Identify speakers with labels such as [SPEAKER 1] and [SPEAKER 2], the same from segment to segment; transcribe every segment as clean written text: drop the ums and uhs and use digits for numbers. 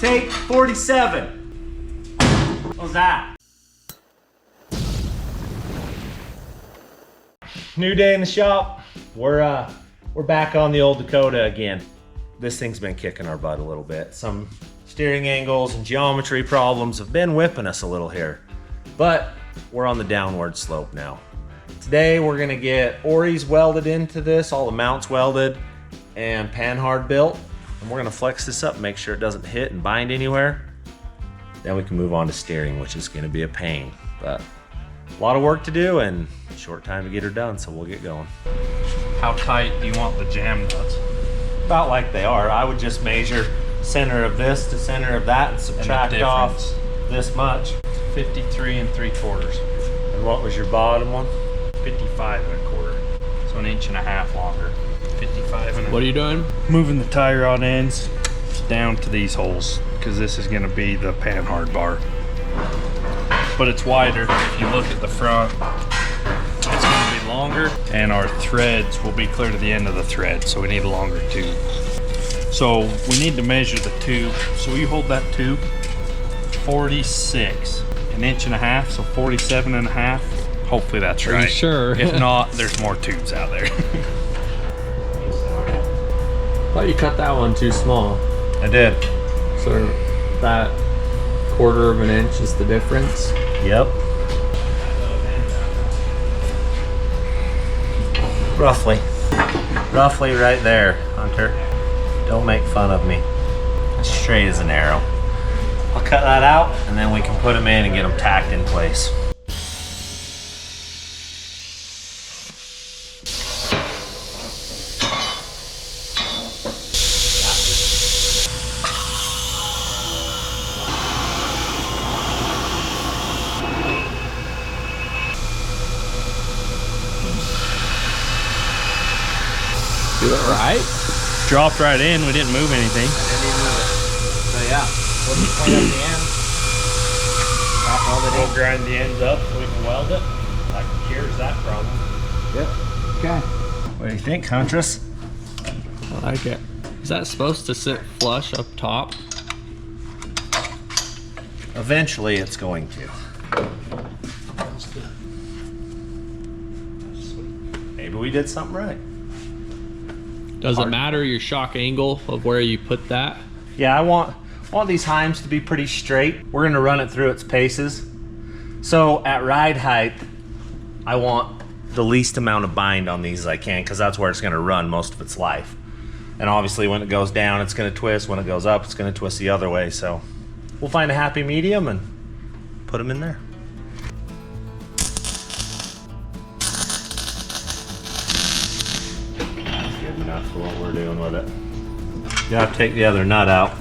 [SPEAKER 1] Take 47. What was that? New day in the shop. We're back on the old Dakota again. This thing's been kicking our butt a little bit. Some steering angles and geometry problems have been whipping us a little here, but we're on the downward slope now. Today we're gonna get Ories welded into this, all the mounts welded and panhard built, and we're gonna flex this up, make sure it doesn't hit and bind anywhere. Then we can move on to steering, which is gonna be a pain, but a lot of work to do and a short time to get her done, so we'll get going.
[SPEAKER 2] How tight do you want the jam nuts?
[SPEAKER 1] About like they are. I would just measure center of this to center of that and subtract off this much.
[SPEAKER 2] 53 3/4.
[SPEAKER 1] And what was your bottom one?
[SPEAKER 2] 55 1/4. So 1.5 inches longer. 55 and
[SPEAKER 3] What are you doing?
[SPEAKER 2] Moving the tie rod ends down to these holes because this is going to be the panhard bar. But it's wider. If you look at the front, it's going to be longer, and our threads will be clear to the end of the thread, so we need a longer tube. So we need to measure the tube. So you hold that tube, 46, 1.5 inches, so 47.5. Hopefully that's right.
[SPEAKER 3] Are you sure?
[SPEAKER 2] If not, there's more tubes out there.
[SPEAKER 3] Thought you cut that one too small.
[SPEAKER 1] I did.
[SPEAKER 3] So that 1/4 inch is the difference.
[SPEAKER 1] Yep. Roughly right there, Hunter. Don't make fun of me. Straight as an arrow. I'll cut that out and then we can put them in and get them tacked in place.
[SPEAKER 3] Do it right.
[SPEAKER 2] Dropped right in, we didn't move anything.
[SPEAKER 1] I didn't even move it. So yeah, we'll just clean up the ends.
[SPEAKER 2] We'll grind the ends up so we can weld it. That cures that problem.
[SPEAKER 1] Yep. Okay. What do you think, Huntress?
[SPEAKER 3] I like it. Is that supposed to sit flush up top?
[SPEAKER 1] Eventually it's going to. Maybe we did something right.
[SPEAKER 3] Does it matter your shock angle of where you put that?
[SPEAKER 1] Yeah, I want these heims to be pretty straight. We're gonna run it through its paces. So at ride height, I want the least amount of bind on these as I can, because that's where it's gonna run most of its life. And obviously when it goes down, it's gonna twist. When it goes up, it's gonna twist the other way. So we'll find a happy medium and put them in there. That's good enough for what we're doing with it. You have to take the other nut out.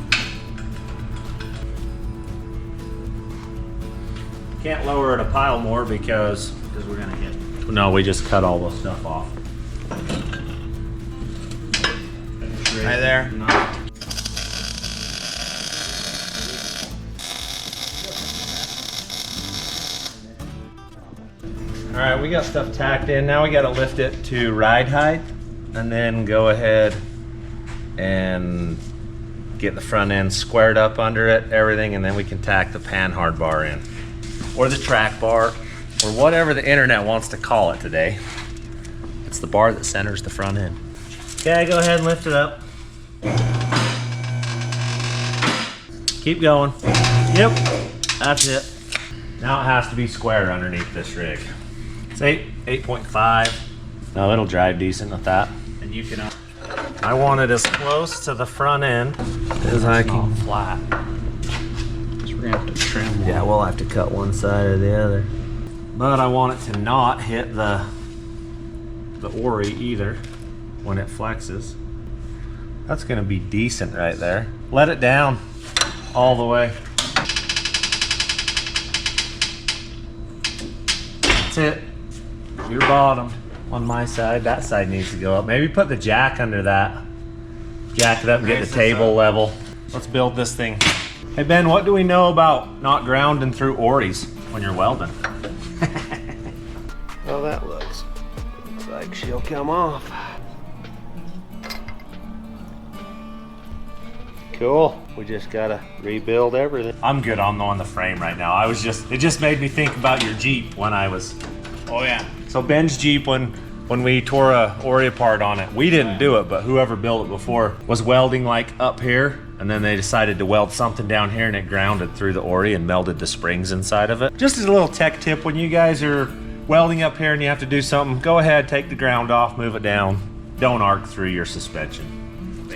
[SPEAKER 1] Can't lower it a pile more because we're gonna hit. No, we just cut all the stuff off. Right there. All right, we got stuff tacked in. Now we got to lift it to ride height and then go ahead and get the front end squared up under it, everything, and then we can tack the panhard bar in, or the track bar, or whatever the internet wants to call it today. It's the bar that centers the front end. Okay, go ahead and lift it up. Keep going. Yep, that's it. Now it has to be square underneath this rig. It's 8.5. No, it'll drive decent with that. And you can. I want it as close to the front end as I can. Flat.
[SPEAKER 2] So we're gonna have to trim.
[SPEAKER 1] Yeah, we'll have to cut one side or the other. But I want it to not hit the Ori either when it flexes. That's gonna be decent right there. Let it down all the way. That's it. Your bottom on my side. That side needs to go up. Maybe put the jack under that. Jack it up and get the table level. Let's build this thing. Hey Ben, what do we know about not grounding through Ories when you're welding?
[SPEAKER 4] Well, that looks like she'll come off.
[SPEAKER 1] cool. We just gotta rebuild everything. I'm good on the frame right now. It just made me think about your Jeep when I was.
[SPEAKER 5] Oh yeah.
[SPEAKER 1] So Ben's Jeep, when we tore a Ori apart on it, we didn't do it, but whoever built it before was welding like up here, and then they decided to weld something down here, and it grounded through the Ori and melted the springs inside of it. Just as a little tech tip, when you guys are welding up here and you have to do something, go ahead, take the ground off, move it down. Don't arc through your suspension.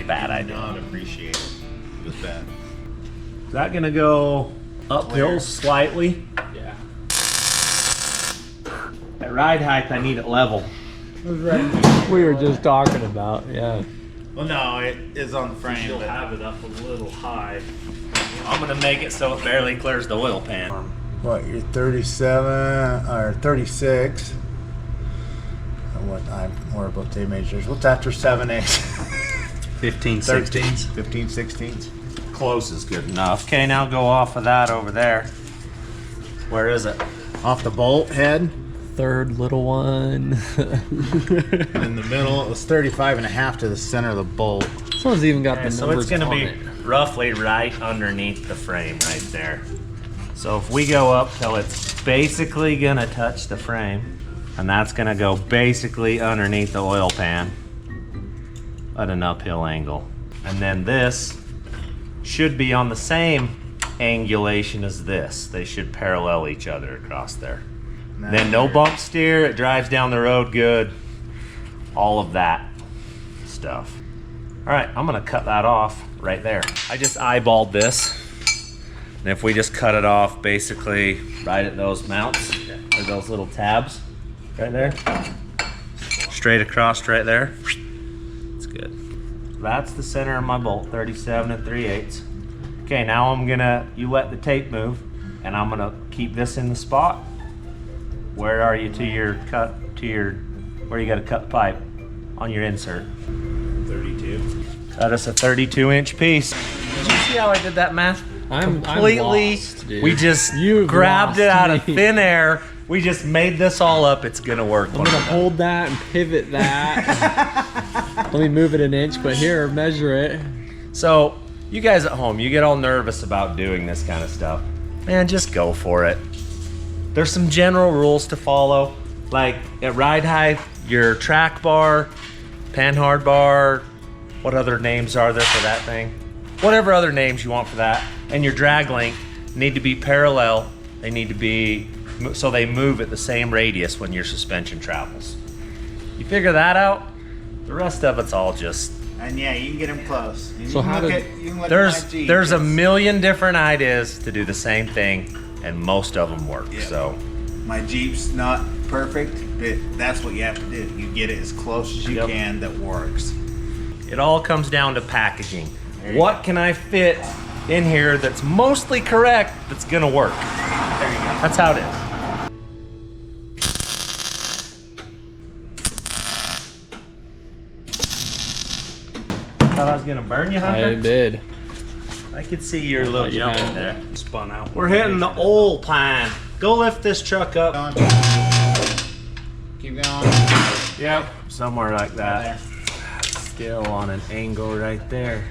[SPEAKER 1] Bad idea.
[SPEAKER 5] Not appreciate it. It was bad.
[SPEAKER 1] Is that gonna go uphill slightly?
[SPEAKER 3] Yeah.
[SPEAKER 1] At ride height, I need it level.
[SPEAKER 3] We were just talking about, yeah.
[SPEAKER 5] Well, no, it is on the frame.
[SPEAKER 1] You'll
[SPEAKER 5] But
[SPEAKER 1] have it up a little high. I'm gonna make it so it barely clears the oil pan.
[SPEAKER 5] what, you're 37 or 36? What I'm more about tape measures. What's after 7/8?
[SPEAKER 2] 15,
[SPEAKER 5] 13,
[SPEAKER 2] 16s.
[SPEAKER 5] 15, 16s.
[SPEAKER 1] Close is good enough. Okay, now go off of that over there. Where is it?
[SPEAKER 5] Off the bolt head.
[SPEAKER 3] Third little one.
[SPEAKER 5] In the middle, it was 35.5 to the center of the bolt.
[SPEAKER 3] This one's even got
[SPEAKER 1] Okay,
[SPEAKER 3] the
[SPEAKER 1] so
[SPEAKER 3] numbers
[SPEAKER 1] it's gonna
[SPEAKER 3] on
[SPEAKER 1] be
[SPEAKER 3] it.
[SPEAKER 1] roughly right underneath the frame right there. So if we go up till it's basically gonna touch the frame, and that's gonna go basically underneath the oil pan at an uphill angle. And then this should be on the same angulation as this. They should parallel each other across there. Then no bump steer, it drives down the road good. All of that stuff. All right, I'm gonna cut that off right there. I just eyeballed this. And if we just cut it off basically right at those mounts, or those little tabs right there, straight across right there, it's good. That's the center of my bolt, 37 and 3/8. Okay, now you let the tape move, and I'm gonna keep this in the spot. Where are you to your where you gotta cut the pipe? On your insert. 32. Cut us a 32-inch piece. Did you see how I did that math?
[SPEAKER 3] I'm
[SPEAKER 1] Completely,
[SPEAKER 3] lost, dude.
[SPEAKER 1] we just
[SPEAKER 3] You've
[SPEAKER 1] grabbed it
[SPEAKER 3] lost
[SPEAKER 1] out of
[SPEAKER 3] me.
[SPEAKER 1] thin air. We just made this all up. It's gonna work.
[SPEAKER 3] I'm gonna hold that and pivot that. Let me move it an inch, but here, measure it.
[SPEAKER 1] So, you guys at home, you get all nervous about doing this kind of stuff. Man, just go for it. There's some general rules to follow. Like at ride height, your track bar, panhard bar, what other names are there for that thing? Whatever other names you want for that. And your drag link need to be parallel. They need to be, so they move at the same radius when your suspension travels. You figure that out, the rest of it's all just,
[SPEAKER 5] And yeah, you can get them close. And
[SPEAKER 3] So
[SPEAKER 5] you can
[SPEAKER 3] how
[SPEAKER 5] look
[SPEAKER 3] did-
[SPEAKER 5] at, you can look at my Jeep.
[SPEAKER 1] there's a
[SPEAKER 5] It's-
[SPEAKER 1] million different ideas to do the same thing, and most of them work.
[SPEAKER 5] Yeah.
[SPEAKER 1] So
[SPEAKER 5] My Jeep's not perfect, but that's what you have to do. You get it as close as you
[SPEAKER 1] Yep.
[SPEAKER 5] can that works.
[SPEAKER 1] it all comes down to packaging. What can I fit in here that's mostly correct that's gonna work?
[SPEAKER 5] There you go.
[SPEAKER 1] That's how it is. Thought I was gonna burn you,
[SPEAKER 3] I
[SPEAKER 1] Hunter?
[SPEAKER 3] did.
[SPEAKER 1] I could see your little
[SPEAKER 3] you
[SPEAKER 1] jump in
[SPEAKER 3] had-
[SPEAKER 1] there.
[SPEAKER 2] Spun out.
[SPEAKER 1] We're hitting the old pine. Go lift this truck up.
[SPEAKER 5] Keep going.
[SPEAKER 1] Yep. Somewhere like that. Still on an angle right there.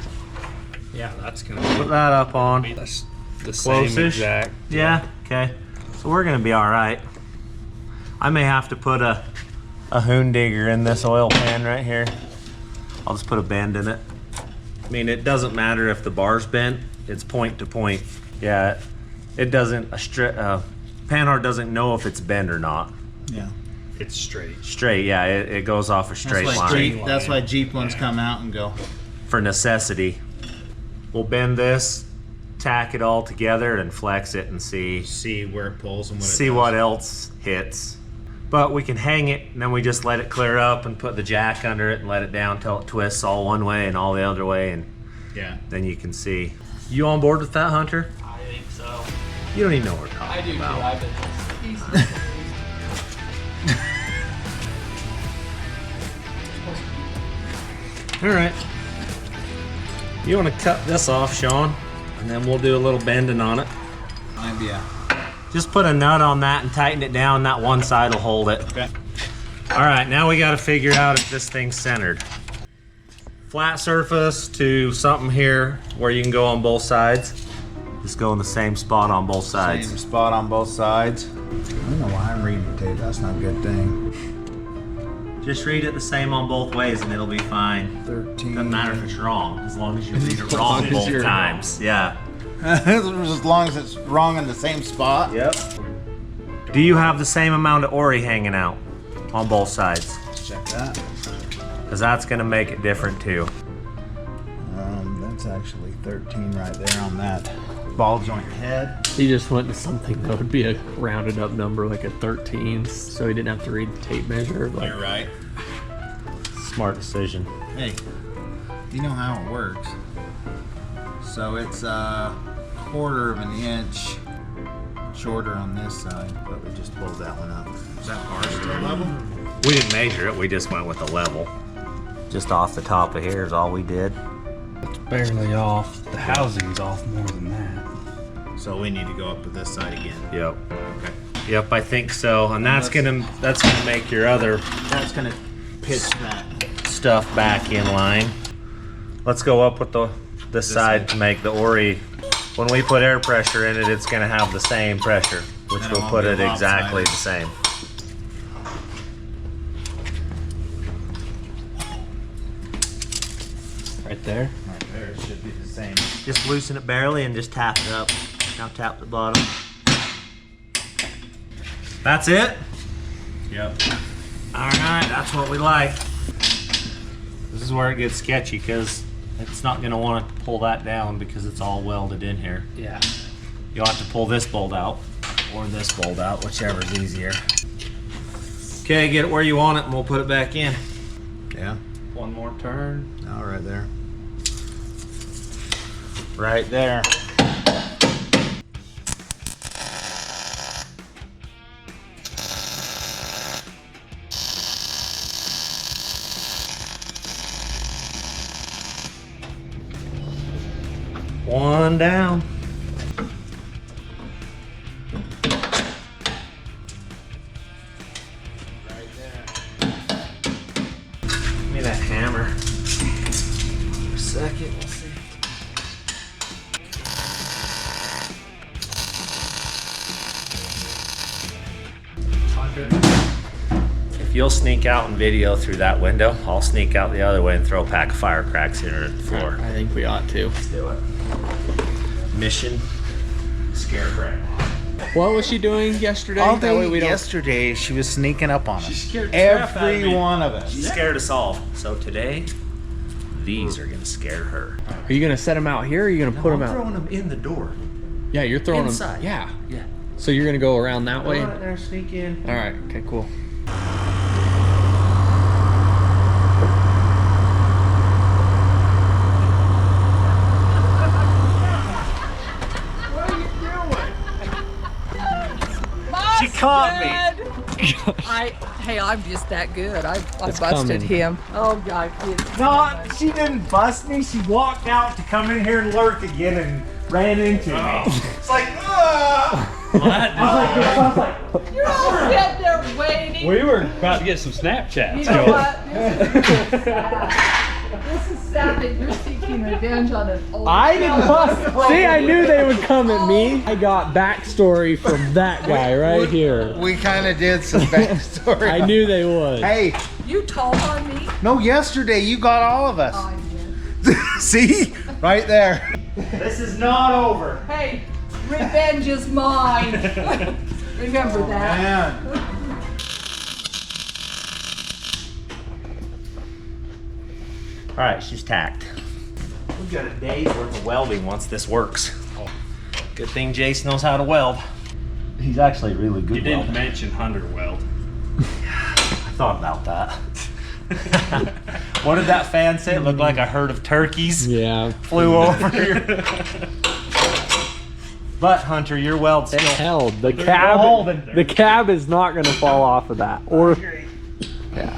[SPEAKER 2] Yeah, that's gonna
[SPEAKER 1] Put that up on.
[SPEAKER 2] be the same
[SPEAKER 1] Close-ish?
[SPEAKER 2] exact.
[SPEAKER 1] Yeah, okay. So we're gonna be all right. I may have to put a hoon digger in this oil pan right here. I'll just put a bend in it. I mean, it doesn't matter if the bar's bent, it's point to point. Yeah, it doesn't, panhard doesn't know if it's bent or not.
[SPEAKER 5] Yeah.
[SPEAKER 2] It's straight.
[SPEAKER 1] Straight, yeah, it goes off a straight line.
[SPEAKER 5] That's why Jeep ones come out and go.
[SPEAKER 1] For necessity. We'll bend this, tack it all together and flex it and see
[SPEAKER 5] where it pulls and what
[SPEAKER 1] see what else hits. But we can hang it and then we just let it clear up and put the jack under it and let it down till it twists all one way and all the other way, and
[SPEAKER 5] Yeah.
[SPEAKER 1] then you can see. You on board with that, Hunter?
[SPEAKER 3] I think so.
[SPEAKER 1] You don't even know what we're
[SPEAKER 3] I
[SPEAKER 1] talking
[SPEAKER 3] do too.
[SPEAKER 1] about.
[SPEAKER 3] I've been.
[SPEAKER 1] All right. You want to cut this off, Sean, and then we'll do a little bending on it.
[SPEAKER 5] Might be a.
[SPEAKER 1] Just put a nut on that and tighten it down. That one side will hold it.
[SPEAKER 5] Okay.
[SPEAKER 1] All right, now we got to figure out if this thing's centered. flat surface to something here where you can go on both sides. Just go in the same spot on both sides.
[SPEAKER 5] Same spot on both sides. I don't know why I'm reading the tape. That's not a good thing.
[SPEAKER 1] Just read it the same on both ways and it'll be fine.
[SPEAKER 5] 13.
[SPEAKER 1] Doesn't matter if it's wrong, as long as you read it wrong both times. Yeah.
[SPEAKER 5] As long as it's wrong in the same spot.
[SPEAKER 1] Yep. Do you have the same amount of ori hanging out on both sides?
[SPEAKER 5] Check that.
[SPEAKER 1] Because that's going to make it different too.
[SPEAKER 5] That's actually 13 right there on that ball joint head.
[SPEAKER 3] He just went to something that would be a rounded up number, like a 13, so he didn't have to read the tape measure. Like,
[SPEAKER 5] You're right.
[SPEAKER 1] Smart decision.
[SPEAKER 5] Hey, you know how it works. So it's a 1/4 of an inch shorter on this side, but we just pulled that one up. Is that bar still level?
[SPEAKER 1] We didn't measure it, we just went with the level. Just off the top of here is all we did.
[SPEAKER 2] It's barely off. The housing's off more than that.
[SPEAKER 5] So we need to go up to this side again.
[SPEAKER 1] Yep.
[SPEAKER 5] Okay.
[SPEAKER 1] Yep, I think so. And that's gonna make your other
[SPEAKER 5] That's gonna pitch that.
[SPEAKER 1] stuff back in line. Let's go up with this side to make the ori. When we put air pressure in it, it's gonna have the same pressure, which
[SPEAKER 5] And it
[SPEAKER 1] will
[SPEAKER 5] won't
[SPEAKER 1] put
[SPEAKER 5] be
[SPEAKER 1] it exactly
[SPEAKER 5] lopsided.
[SPEAKER 1] the same.
[SPEAKER 3] right there.
[SPEAKER 5] Right there, it should be the same.
[SPEAKER 1] Just loosen it barely and just tap it up. Now tap the bottom. That's it?
[SPEAKER 5] Yep.
[SPEAKER 1] All right, that's what we like. This is where it gets sketchy because it's not gonna want to pull that down because it's all welded in here.
[SPEAKER 3] Yeah.
[SPEAKER 1] You'll have to pull this bolt out or this bolt out, whichever is easier. Okay, get it where you want it and we'll put it back in.
[SPEAKER 5] Yeah.
[SPEAKER 3] One more turn.
[SPEAKER 5] Oh, right there. Right there.
[SPEAKER 1] One down.
[SPEAKER 5] Right there.
[SPEAKER 1] Give me that hammer. For a second, let's see. If you'll sneak out and video through that window, I'll sneak out the other way and throw a pack of firecracks here at the floor.
[SPEAKER 3] I think we ought to.
[SPEAKER 1] Let's do it. Mission, scare Grandma.
[SPEAKER 3] What was she doing yesterday?
[SPEAKER 5] All
[SPEAKER 3] That way
[SPEAKER 5] day
[SPEAKER 3] we don't.
[SPEAKER 5] yesterday, she was sneaking up on us.
[SPEAKER 1] scared the crap out of
[SPEAKER 5] Every
[SPEAKER 1] me.
[SPEAKER 5] one of us.
[SPEAKER 1] She scared us all. So today, these are gonna scare her.
[SPEAKER 3] Are you gonna set them out here? Or are you gonna put them
[SPEAKER 1] I'm
[SPEAKER 3] out?
[SPEAKER 1] throwing them in the door.
[SPEAKER 3] Yeah, you're throwing
[SPEAKER 1] Inside.
[SPEAKER 3] them. Yeah.
[SPEAKER 1] Yeah.
[SPEAKER 3] So you're gonna go around that way.
[SPEAKER 1] Go right there, sneak in.
[SPEAKER 3] All right. Okay. Cool.
[SPEAKER 1] She caught me.
[SPEAKER 6] Hey, I'm just that good. I
[SPEAKER 3] It's
[SPEAKER 6] busted
[SPEAKER 3] coming.
[SPEAKER 6] him. Oh God,
[SPEAKER 1] No, she didn't bust me. She walked out to come in here and lurk again and ran into me. It's like,
[SPEAKER 6] you're all sitting there waiting.
[SPEAKER 2] We were about to get some Snapchats
[SPEAKER 6] You know
[SPEAKER 2] going.
[SPEAKER 6] what? This is sad that you're seeking revenge on an old.
[SPEAKER 3] I didn't bust. See, I knew they would come at me. I got backstory from that guy right here.
[SPEAKER 5] We kind of did some backstory.
[SPEAKER 3] I knew they would.
[SPEAKER 5] Hey,
[SPEAKER 6] You told on me.
[SPEAKER 5] no, yesterday you got all of us.
[SPEAKER 6] Oh, I did.
[SPEAKER 5] See? Right there.
[SPEAKER 1] this is not over.
[SPEAKER 6] Hey, revenge is mine. Remember that.
[SPEAKER 5] Man.
[SPEAKER 1] All right, she's tacked. We've got a day's worth of welding once this works. Good thing Jace knows how to weld. He's actually really good
[SPEAKER 2] You didn't
[SPEAKER 1] welder.
[SPEAKER 2] mention Hunter Weld.
[SPEAKER 1] I thought about that. What did that fan say? It looked like a herd of turkeys
[SPEAKER 3] Yeah.
[SPEAKER 1] flew over here. But Hunter, your weld
[SPEAKER 3] It
[SPEAKER 1] still
[SPEAKER 3] held. The
[SPEAKER 1] There's
[SPEAKER 3] cab.
[SPEAKER 1] no hole in there.
[SPEAKER 3] The cab is not gonna fall off of that. Or yeah.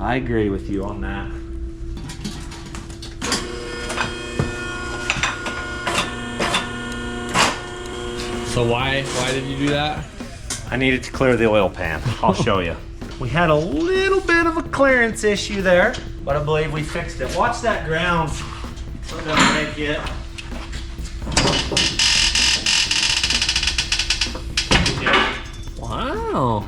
[SPEAKER 1] I agree with you on that.
[SPEAKER 3] So why did you do that?
[SPEAKER 1] I needed to clear the oil pan. I'll show you. We had a little bit of a clearance issue there. but I believe we fixed it. Watch that ground so it doesn't break yet.
[SPEAKER 3] Wow.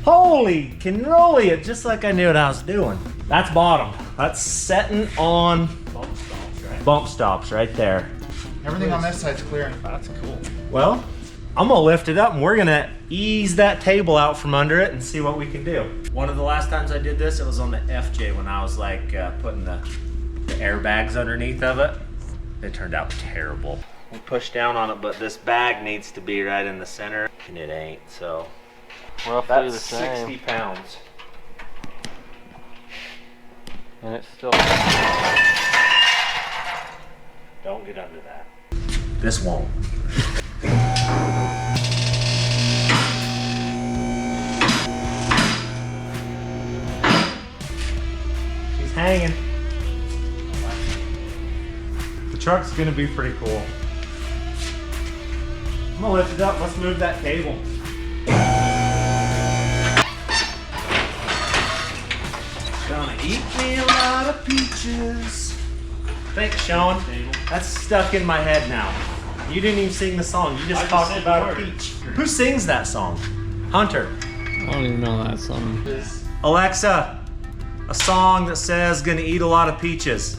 [SPEAKER 1] Holy cannoli, it's just like I knew what I was doing. That's bottom. That's setting on bump stops right there.
[SPEAKER 5] Everything on this side's clear.
[SPEAKER 2] That's cool.
[SPEAKER 1] Well, I'm gonna lift it up and we're gonna ease that table out from under it and see what we can do. One of the last times I did this, it was on the FJ when I was like putting the airbags underneath of it. It turned out terrible. We pushed down on it, but this bag needs to be right in the center and it ain't, so.
[SPEAKER 4] Roughly the
[SPEAKER 1] That's
[SPEAKER 4] same.
[SPEAKER 1] 60 pounds.
[SPEAKER 4] And it's still.
[SPEAKER 1] Don't get under that. This won't. She's hanging. The truck's gonna be pretty cool. I'm gonna lift it up. Let's move that cable. Gonna eat me a lot of peaches. Thanks, Sean. That's stuck in my head now. You didn't even sing the song. You just talked about a peach. Who sings that song? Hunter.
[SPEAKER 3] I don't even know that song.
[SPEAKER 1] Alexa, a song that says gonna eat a lot of peaches.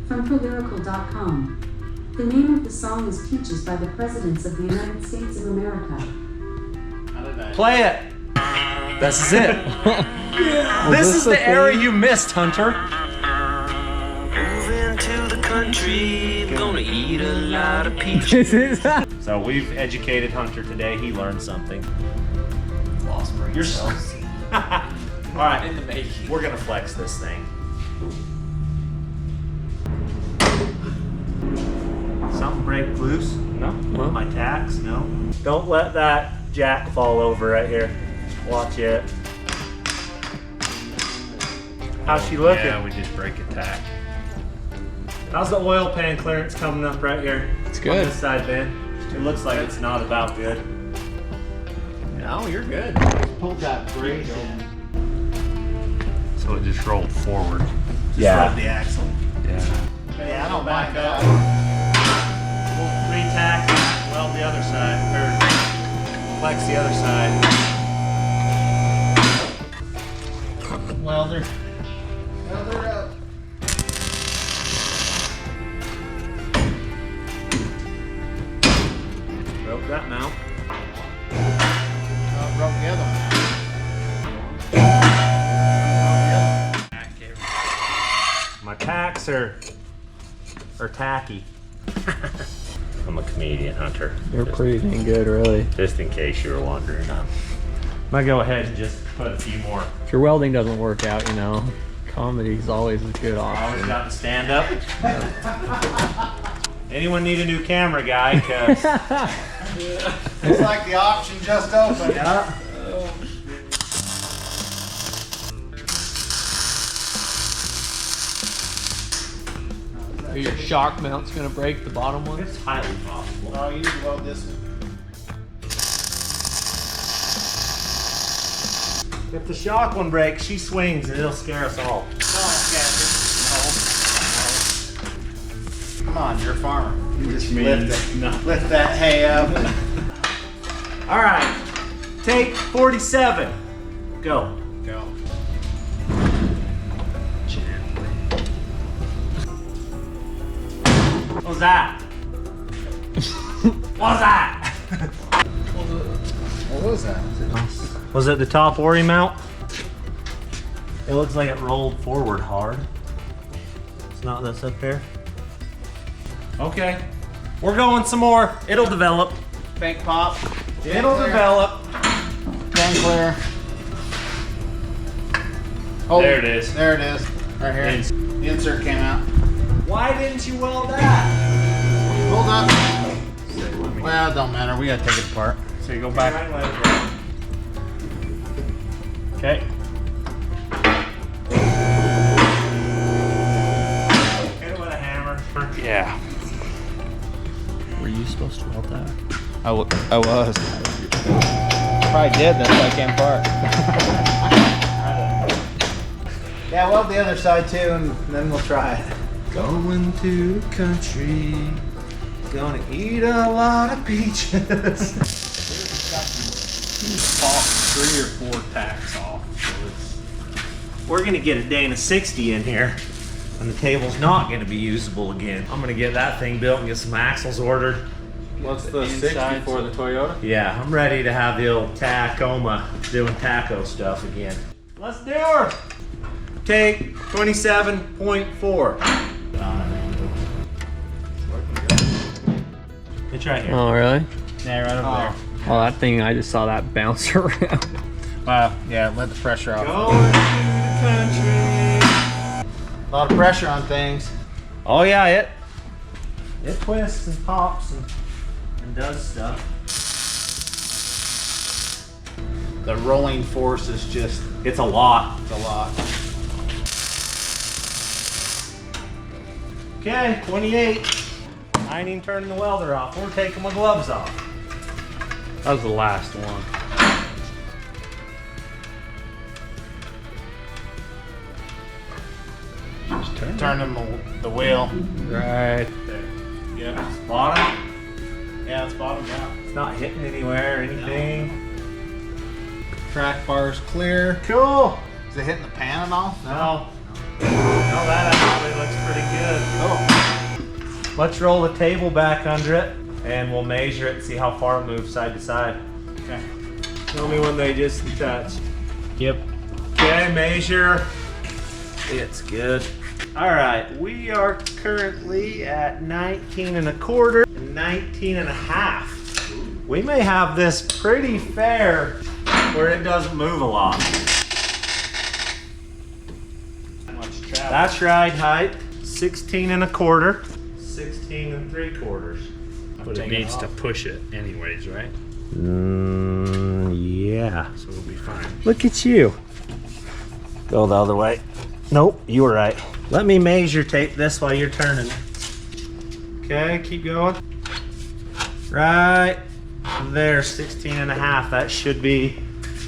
[SPEAKER 7] From Polyrical.com. The name of the song is Peaches by the Presidents of the United States of America.
[SPEAKER 1] Play it. This is it. This is the era you missed, Hunter.
[SPEAKER 8] Moving to the country, gonna eat a lot of peaches.
[SPEAKER 3] This is
[SPEAKER 1] So we've educated Hunter today. He learned something.
[SPEAKER 4] Lost brain
[SPEAKER 1] You're
[SPEAKER 4] cells.
[SPEAKER 1] All right,
[SPEAKER 4] In the making.
[SPEAKER 1] we're gonna flex this thing. Something break loose? No. My tacks? No. Don't let that jack fall over right here. Watch it. How's she looking?
[SPEAKER 2] Yeah, we just break a tack.
[SPEAKER 1] How's the oil pan clearance coming up right here?
[SPEAKER 3] It's
[SPEAKER 1] On
[SPEAKER 3] good.
[SPEAKER 1] this side, Ben. It looks like it's not about good.
[SPEAKER 3] No, you're good.
[SPEAKER 5] Pulled that brake in.
[SPEAKER 2] So it just rolled forward.
[SPEAKER 1] Yeah.
[SPEAKER 5] Rub the axle.
[SPEAKER 2] Yeah.
[SPEAKER 5] Yeah, I don't mind that.
[SPEAKER 1] We'll re-tack and weld the other side, or flex the other side.
[SPEAKER 5] Welder. Welder up.
[SPEAKER 1] Broke that mount.
[SPEAKER 5] Broke the other one.
[SPEAKER 1] My tacks are tacky. I'm a comedian, Hunter.
[SPEAKER 3] You're pretty dang good, really.
[SPEAKER 1] Just in case you were wondering. I'm gonna go ahead and just put a few more.
[SPEAKER 3] If your welding doesn't work out, you know, comedy's always a good
[SPEAKER 1] I always
[SPEAKER 3] option.
[SPEAKER 1] got to stand up. Anyone need a new camera guy? 'Cause
[SPEAKER 5] It's like the auction just opened.
[SPEAKER 1] yeah.
[SPEAKER 3] Are your shock mount's gonna break the bottom one?
[SPEAKER 1] It's highly possible.
[SPEAKER 5] Oh, you need to weld this one.
[SPEAKER 1] If the shock one breaks, she swings and it'll scare us all.
[SPEAKER 5] Come on, you're a farmer. You just
[SPEAKER 2] means
[SPEAKER 5] lift it.
[SPEAKER 2] nothing.
[SPEAKER 5] Lift that hay up.
[SPEAKER 1] All right, take 47. Go.
[SPEAKER 5] Go.
[SPEAKER 1] What was that? What was that?
[SPEAKER 5] What was that?
[SPEAKER 1] Was it the top Ori mount? It looks like it rolled forward hard. It's not this up there. Okay, we're going some more. It'll develop.
[SPEAKER 5] Bank pop.
[SPEAKER 1] It'll develop.
[SPEAKER 5] Gun clear. Oh,
[SPEAKER 2] There it is.
[SPEAKER 5] There it is. Right here. The insert came out.
[SPEAKER 1] Why didn't you weld that?
[SPEAKER 5] Hold up. Well, it don't matter. We gotta take it apart.
[SPEAKER 2] So you go back.
[SPEAKER 1] Okay. Hit it with a hammer.
[SPEAKER 2] Yeah.
[SPEAKER 3] Were you supposed to weld that?
[SPEAKER 5] I was. Probably did. That's why I came apart. Yeah, weld the other side too, and then we'll try it.
[SPEAKER 1] Going to the country, gonna eat a lot of peaches.
[SPEAKER 2] Pop 3 or 4 tacks off. So
[SPEAKER 1] We're gonna get a Dana 60 in here, and the table's not gonna be usable again. I'm gonna get that thing built and get some axles ordered.
[SPEAKER 4] What's the 60 for the Toyota?
[SPEAKER 1] Yeah, I'm ready to have the old Tacoma doing taco stuff again. Let's do her. Take 27.4. It's right here.
[SPEAKER 3] Oh, really?
[SPEAKER 1] Yeah, right over there.
[SPEAKER 3] Oh, that thing, I just saw that bounce around.
[SPEAKER 5] Wow, yeah, let the pressure off.
[SPEAKER 1] Going to the country.
[SPEAKER 5] A lot of pressure on things.
[SPEAKER 1] Oh yeah, it twists and pops and does stuff.
[SPEAKER 5] The rolling force is just,
[SPEAKER 1] It's a lot.
[SPEAKER 5] it's a lot.
[SPEAKER 1] Okay, 28. I ain't even turning the welder off. We're taking my gloves off.
[SPEAKER 2] that was the last one. Just
[SPEAKER 5] Turning the wheel.
[SPEAKER 1] Right there.
[SPEAKER 5] Yeah.
[SPEAKER 1] Bottom.
[SPEAKER 5] Yeah, it's bottomed out.
[SPEAKER 1] It's not hitting anywhere or anything.
[SPEAKER 5] Track bar's clear.
[SPEAKER 1] Cool.
[SPEAKER 5] Is it hitting the pan at all?
[SPEAKER 1] No. No, that actually looks pretty good. Oh. Let's roll the table back under it and we'll measure it and see how far it moves side to side.
[SPEAKER 5] Okay.
[SPEAKER 1] Tell me when they just touch.
[SPEAKER 3] Yep.
[SPEAKER 1] Okay, measure. It's good. All right, we are currently at 19 1/4 and 19 1/2. We may have this pretty fair where it doesn't move a lot. That's ride height, 16 1/4, 16 3/4.
[SPEAKER 2] But it needs to push it anyways, right?
[SPEAKER 1] Yeah.
[SPEAKER 2] So it'll be fine.
[SPEAKER 1] Look at you. Go the other way. Nope, you were right. Let me measure tape this while you're turning. Okay, keep going. Right there, 16 1/2. That should be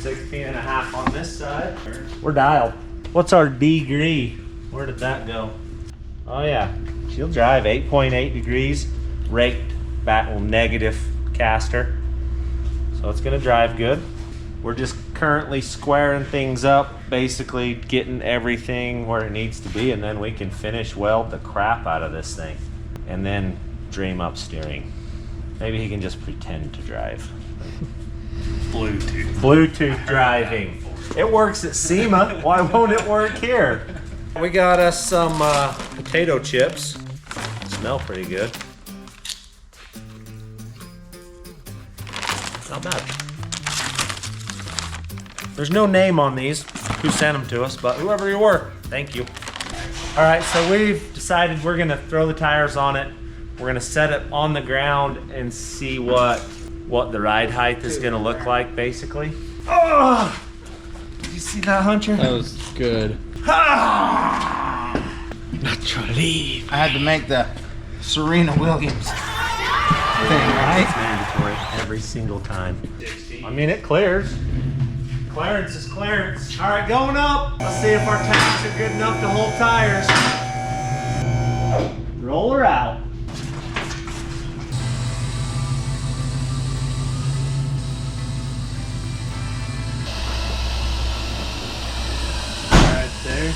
[SPEAKER 1] 16 1/2 on this side. We're dialed. What's our degree? Where did that go? Oh yeah, she'll drive 8.8 degrees, raked back, well, negative caster. So it's gonna drive good. We're just currently squaring things up, basically getting everything where it needs to be, and then we can finish weld the crap out of this thing and then dream up steering. Maybe he can just pretend to drive. Bluetooth driving. It works at SEMA. Why won't it work here? We got us some potato chips. Smell pretty good. Not bad. There's no name on these, who sent them to us, but whoever you were, thank you. All right, so we've decided we're gonna throw the tires on it. We're gonna set it on the ground and see what the ride height is gonna look like, basically. Oh! Did you see that, Hunter?
[SPEAKER 3] That was good.
[SPEAKER 1] Naturally.
[SPEAKER 5] I had to make the Serena Williams thing, right?
[SPEAKER 1] It's mandatory every single time. I mean, it clears. Clearance is clearance. All right, going up. Let's see if our tanks are good enough to hold tires. Roll her out. Right there.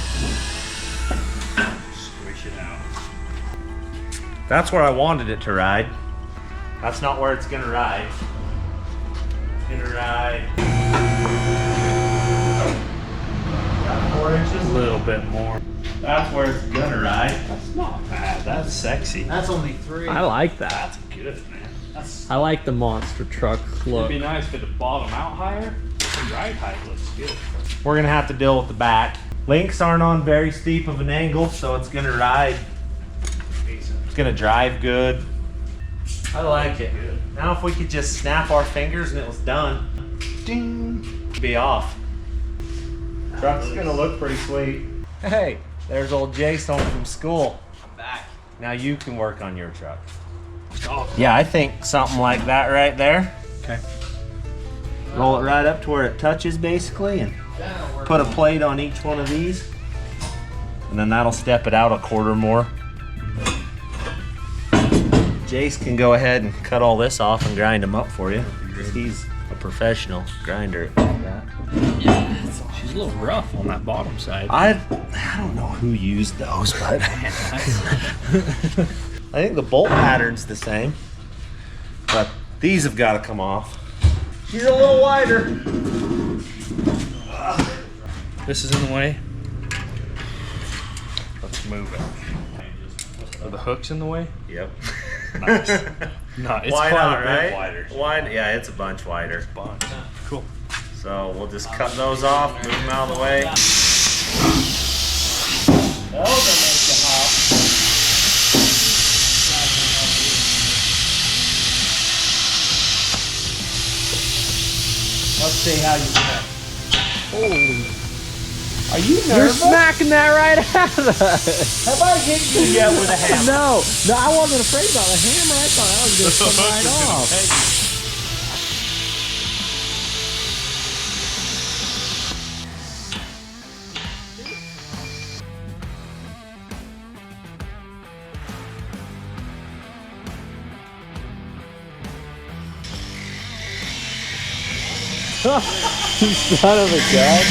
[SPEAKER 2] Squish it out.
[SPEAKER 1] That's where I wanted it to ride. That's not where it's gonna ride. It's gonna ride. About 4 inches.
[SPEAKER 2] A little bit more.
[SPEAKER 1] That's where it's gonna ride.
[SPEAKER 2] That's not bad. That's sexy.
[SPEAKER 5] That's only 3.
[SPEAKER 3] I like that.
[SPEAKER 2] That's good, man. That's.
[SPEAKER 3] I like the monster truck look.
[SPEAKER 2] It'd be nice if it bottom out higher. The ride height looks good.
[SPEAKER 1] We're gonna have to deal with the back. Links aren't on very steep of an angle, so it's gonna ride. It's gonna drive good. I like it. Now if we could just snap our fingers and it was done, ding, be off. Truck's gonna look pretty sweet. Hey, there's old Jace home from school.
[SPEAKER 4] I'm back.
[SPEAKER 1] Now you can work on your truck. Yeah, I think something like that right there.
[SPEAKER 2] Okay.
[SPEAKER 1] Roll it right up to where it touches basically and put a plate on each one of these. and then that'll step it out a quarter more. Jace can go ahead and cut all this off and grind them up for you. He's a professional grinder at that.
[SPEAKER 2] Yeah, she's a little rough on that bottom side.
[SPEAKER 1] I don't know who used those, but I think the bolt pattern's the same, but these have got to come off. She's a little wider.
[SPEAKER 2] This is in the way. Let's move it. Are the hooks in the way?
[SPEAKER 1] Yep.
[SPEAKER 2] Nice. No, it's
[SPEAKER 1] Why
[SPEAKER 2] quite
[SPEAKER 1] not,
[SPEAKER 2] a
[SPEAKER 1] right?
[SPEAKER 2] bit wider.
[SPEAKER 1] Wide, yeah, it's a bunch wider.
[SPEAKER 2] Bunch. Cool.
[SPEAKER 1] So we'll just cut those off, move them out of the way. Those will make you hop. Let's see how you do.
[SPEAKER 3] Holy. Are you nervous? You're smacking that right out of us.
[SPEAKER 1] Have I hit you yet with a hammer?
[SPEAKER 3] No, I wasn't afraid about the hammer. I thought I was going to come right off. You son of a gun.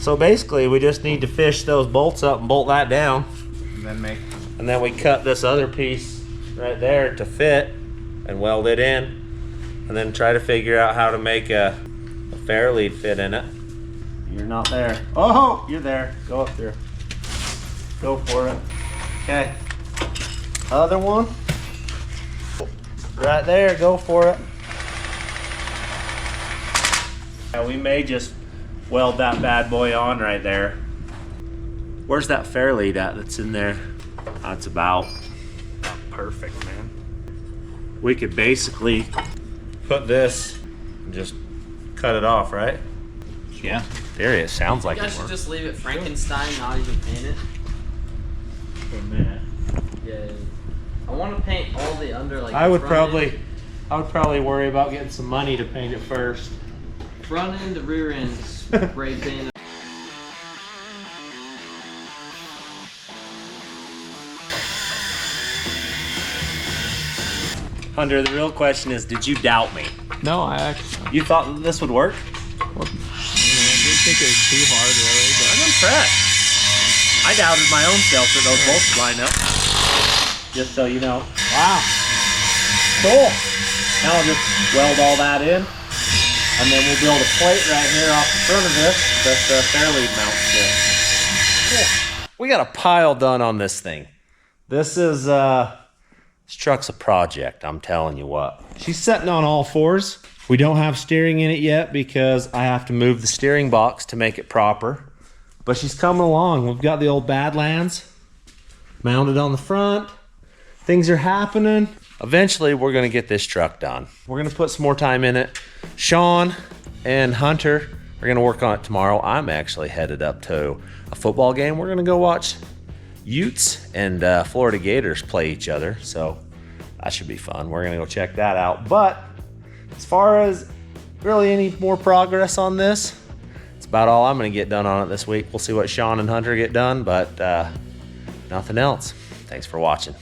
[SPEAKER 1] So basically, we just need to fish those bolts up and bolt that down. And then we cut this other piece right there to fit and weld it in. And then try to figure out how to make a fair lead fit in it. You're not there. Oh, you're there. Go up there. Go for it. Okay. Other one. Right there, go for it. Yeah, we may just weld that bad boy on right there. Where's that fair lead at that's in there? That's about
[SPEAKER 2] Perfect, man.
[SPEAKER 1] we could basically put this and just cut it off, right?
[SPEAKER 5] Yeah.
[SPEAKER 1] There it sounds like
[SPEAKER 9] You guys
[SPEAKER 1] it
[SPEAKER 9] should
[SPEAKER 1] works.
[SPEAKER 9] just leave it Frankenstein, not even paint it.
[SPEAKER 1] For a minute.
[SPEAKER 9] Yeah. I want to paint all the under, like
[SPEAKER 1] I would
[SPEAKER 9] front end,
[SPEAKER 1] probably worry about getting some money to paint it first.
[SPEAKER 9] front end to rear end spray paint.
[SPEAKER 1] Hunter, the real question is, did you doubt me?
[SPEAKER 3] No, I actually
[SPEAKER 1] You thought this would work?
[SPEAKER 3] I didn't think it was too hard, really. But
[SPEAKER 1] I'm impressed. I doubted my own self that those bolts would line up. Just so you know. Wow. Cool. Now I'll just weld all that in. And then we'll build a plate right here off the front of this that the fair lead mounts to. Cool. We got a pile done on this thing. This is, this truck's a project, I'm telling you what. She's sitting on all fours. We don't have steering in it yet because I have to move the steering box to make it proper. But she's coming along. We've got the old Badlands mounted on the front. Things are happening. Eventually, we're gonna get this truck done. We're gonna put some more time in it. Sean and Hunter are gonna work on it tomorrow. I'm actually headed up to a football game. We're gonna go watch Utes and Florida Gators play each other. So that should be fun. We're gonna go check that out. But as far as really any more progress on this, it's about all I'm gonna get done on it this week. We'll see what Sean and Hunter get done, but nothing else. Thanks for watching.